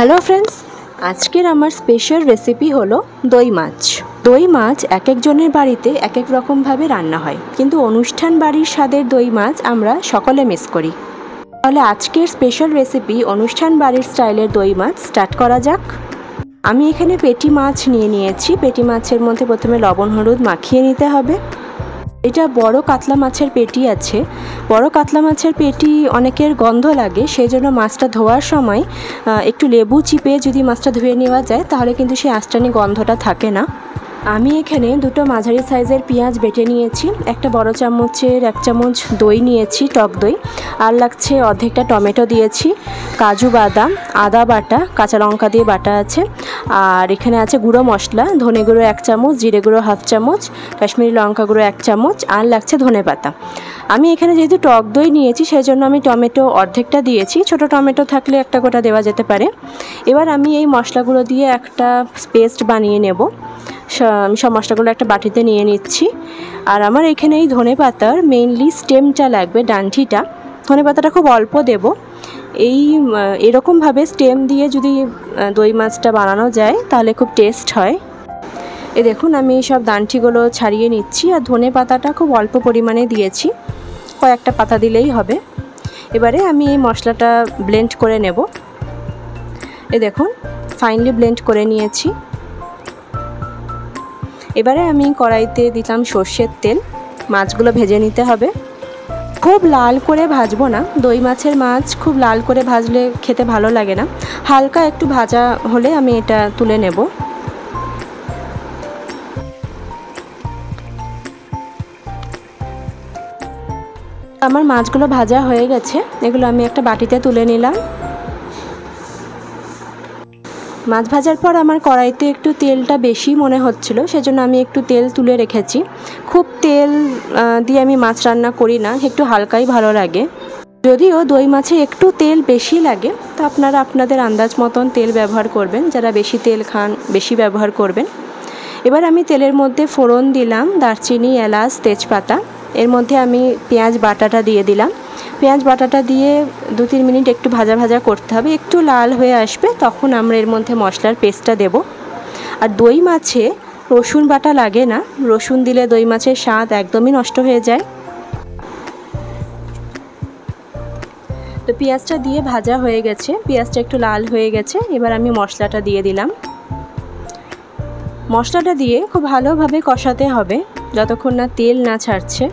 Hello friends, আজকের আমার special recipe হলো দই মাছ। দই মাছ এক একজনের বাড়িতে এক এক রকমভাবে রান্না হয়, কিন্তু অনুষ্ঠান বাড়ির স্বাদের দই মাছ আমরা সকলে মিস করি। তাহলে আজকের স্পেশাল রেসিপি অনুষ্ঠান বাড়ির স্টাইলের দই মাছ স্টার্ট করা যাক। আমি এখানে পেটি মাছ নিয়েছি। পেটি মাছের মধ্যে প্রথমে লবণ হলুদ মাখিয়ে নিতে হবে। এটা বড় কাতলা মাছের পেটি আছে। বড় কাতলা মাছের পেটি অনেকের গন্ধ লাগে, সেই জন্য মাছটা ধোয়ার সময় একটু লেবু চিপে যদি মাছটা ধুয়ে নেওয়া যায় তাহলে কিন্তু সেই আঁশটানি গন্ধটা থাকে না। আমি এখানে দুটো মাঝারি সাইজের পেঁয়াজ বেটে নিয়েছি, একটা বড় চামচের 1 চামচ দই নিয়েছি, টক দই, আর লাগছে অর্ধেকটা টমেটো দিয়েছি, কাজু বাদাম, আদা বাটা, কাঁচা লঙ্কা দিয়ে বাটা আছে, আর এখানে আছে গুঁড়ো মশলা, ধনে গুঁড়ো 1 চামচ, জিরে গুঁড়ো 1/2 চামচ, কাশ্মীরি লঙ্কা গুঁড়ো 1 চামচ, আর লাগছে ধনে পাতা। আমি এখানে যেহেতু টক দই নিয়েছি সেই জন্য আমি টমেটো অর্ধেকটা দিয়েছি, ছোট টমেটো থাকলে একটা গোটা দেওয়া যেতে পারে। এবার আমি এই মশলাগুলো দিয়ে একটা পেস্ট বানিয়ে নেব। সব মশলাগুলো একটা বাটিতে নিয়ে নিচ্ছি। আর আমার এখানে এই ধনে পাতার মেইনলি স্টেমটা লাগবে, ডান্ঠিটা। ধনে পাতাটা খুব অল্প দেব। এরকমভাবে স্টেম দিয়ে যদি দই মাছটা বানানো যায় তাহলে খুব টেস্ট হয়। এই দেখুন আমি সব ডান্ঠিগুলো ছাড়িয়ে নিচ্ছি, আর ধনে পাতাটা খুব অল্প পরিমাণে দিয়েছি, কয়েকটা পাতা দিলেই হবে। এবারে আমি এই মশলাটা ব্লেন্ড করে নেব। এই দেখুন ফাইনলি ব্লেন্ড করে নিয়েছি। এবারে আমি কড়াইতে দিলাম সর্ষের তেল। মাছগুলো ভেজে নিতে হবে। খুব লাল করে ভাজবো না, দই মাছের মাছ খুব লাল করে ভাজলে খেতে ভালো লাগে না। হালকা একটু ভাজা হলে আমি এটা তুলে নেব। আমার মাছগুলো ভাজা হয়ে গেছে, এগুলো আমি একটা বাটিতে তুলে নিলাম। মাছ ভাজার পর আমার কড়াইতে একটু তেলটা বেশি মনে হচ্ছিল, সেজন্য আমি একটু তেল তুলে রেখেছি। খুব তেল দিয়ে আমি মাছ রান্না করি না, একটু হালকাই ভালো লাগে। যদিও দই মাছে একটু তেল বেশি লাগে, তো আপনারা আপনাদের আন্দাজ মতন তেল ব্যবহার করবেন। যারা বেশি তেল খান বেশি ব্যবহার করবেন। এবার আমি তেলের মধ্যে ফোড়ন দিলাম, দারচিনি, এলাচ, তেজপাতা। এর মধ্যে আমি পেঁয়াজ বাটাটা দিয়ে দিলাম। পেঁয়াজ বাটাটা দিয়ে 2-3 মিনিট একটু ভাজা ভাজা করতে হবে। একটু লাল হয়ে আসবে তখন আমরা এর মধ্যে মশলার পেস্টটা দেব। আর দই মাছে রসুন বাটা লাগে না, রসুন দিলে দই মাছের স্বাদ একদমই নষ্ট হয়ে যায়। তো পেঁয়াজটা দিয়ে ভাজা হয়ে গেছে, পেঁয়াজটা একটু লাল হয়ে গেছে। এবার আমি মশলাটা দিয়ে দিলাম। মশলাটা দিয়ে খুব ভালোভাবে কষাতে হবে যতক্ষণ না তেল না ছাড়ছে।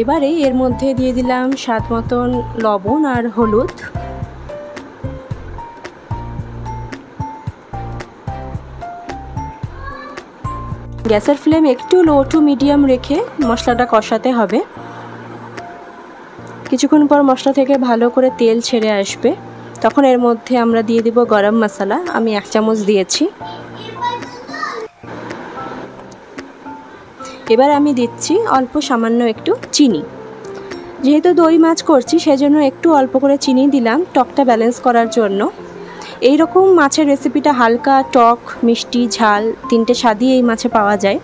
এবারে এর মধ্যে দিয়ে দিলাম স্বাদ মতন লবণ আর হলুদ। গ্যাসের ফ্লেম একটু লো টু মিডিয়াম রেখে মশলাটা কষাতে হবে। কিছুক্ষণ পর মশলা থেকে ভালো করে তেল ছেড়ে আসবে, তখন এর মধ্যে আমরা দিয়ে দিব গরম মশলা। আমি 1 চামচ দিয়েছি। এবার আমি দিচ্ছি অল্প সামান্য একটু চিনি। যেহেতু দই মাছ করছি সেজন্য একটু অল্প করে চিনি দিলাম, টকটা ব্যালেন্স করার জন্য। এই রকম মাছের রেসিপিটা হালকা টক, মিষ্টি, ঝাল 3টে স্বাদই এই মাছে পাওয়া যায়।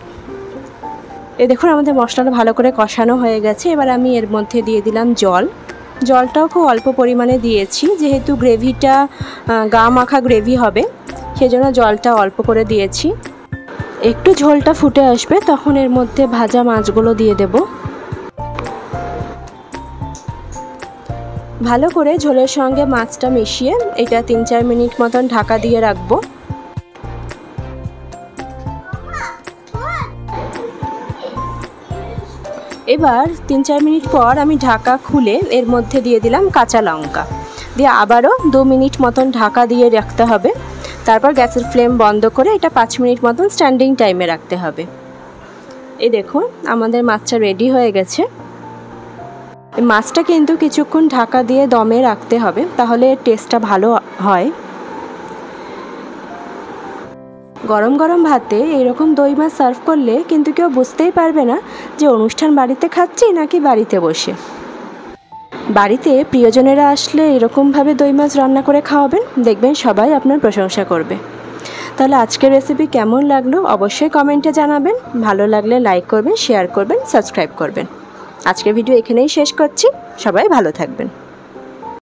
দেখুন আমাদের মশলাটা ভালো করে কষানো হয়ে গেছে। এবার আমি এর মধ্যে দিয়ে দিলাম জল। জলটাও খুব অল্প পরিমাণে দিয়েছি, যেহেতু গ্রেভিটা গা মাখা গ্রেভি হবে সেজন্য জলটা অল্প করে দিয়েছি। একটু ঝোলটা ফুটে আসবে তখন এর মধ্যে ভাজা মাছগুলো দিয়ে দেব। ভালো করে ঝোলের সঙ্গে মাছটা মিশিয়ে এটা 3-4 মিনিট মতন ঢাকা দিয়ে রাখবো। এবার 3-4 মিনিট পর আমি ঢাকা খুলে এর মধ্যে দিয়ে দিলাম কাঁচা লঙ্কা দিয়ে আবারও 2 মিনিট মতন ঢাকা দিয়ে রাখতে হবে। তারপর গ্যাসের ফ্লেম বন্ধ করে এটা 5 মিনিট মতন স্ট্যান্ডিং টাইমে রাখতে হবে। এই দেখুন আমাদের মাছটা রেডি হয়ে গেছে। মাছটা কিন্তু কিছুক্ষণ ঢাকা দিয়ে দমে রাখতে হবে, তাহলে টেস্টটা ভালো হয়। গরম গরম ভাতে এরকম দই মাছ সার্ভ করলে কিন্তু কেউ বুঝতেই পারবে না যে অনুষ্ঠান বাড়িতে খাচ্ছি নাকি বাড়িতে বসে। বাড়িতে প্রিয়জনেরা আসলে এরকমভাবে দই মাছ রান্না করে খাওয়াবেন, দেখবেন সবাই আপনার প্রশংসা করবে। তাহলে আজকের রেসিপি কেমন লাগলো অবশ্যই কমেন্টে জানাবেন। ভালো লাগলে লাইক করবেন, শেয়ার করবেন, সাবস্ক্রাইব করবেন। আজকের ভিডিও এখানেই শেষ করছি। সবাই ভালো থাকবেন।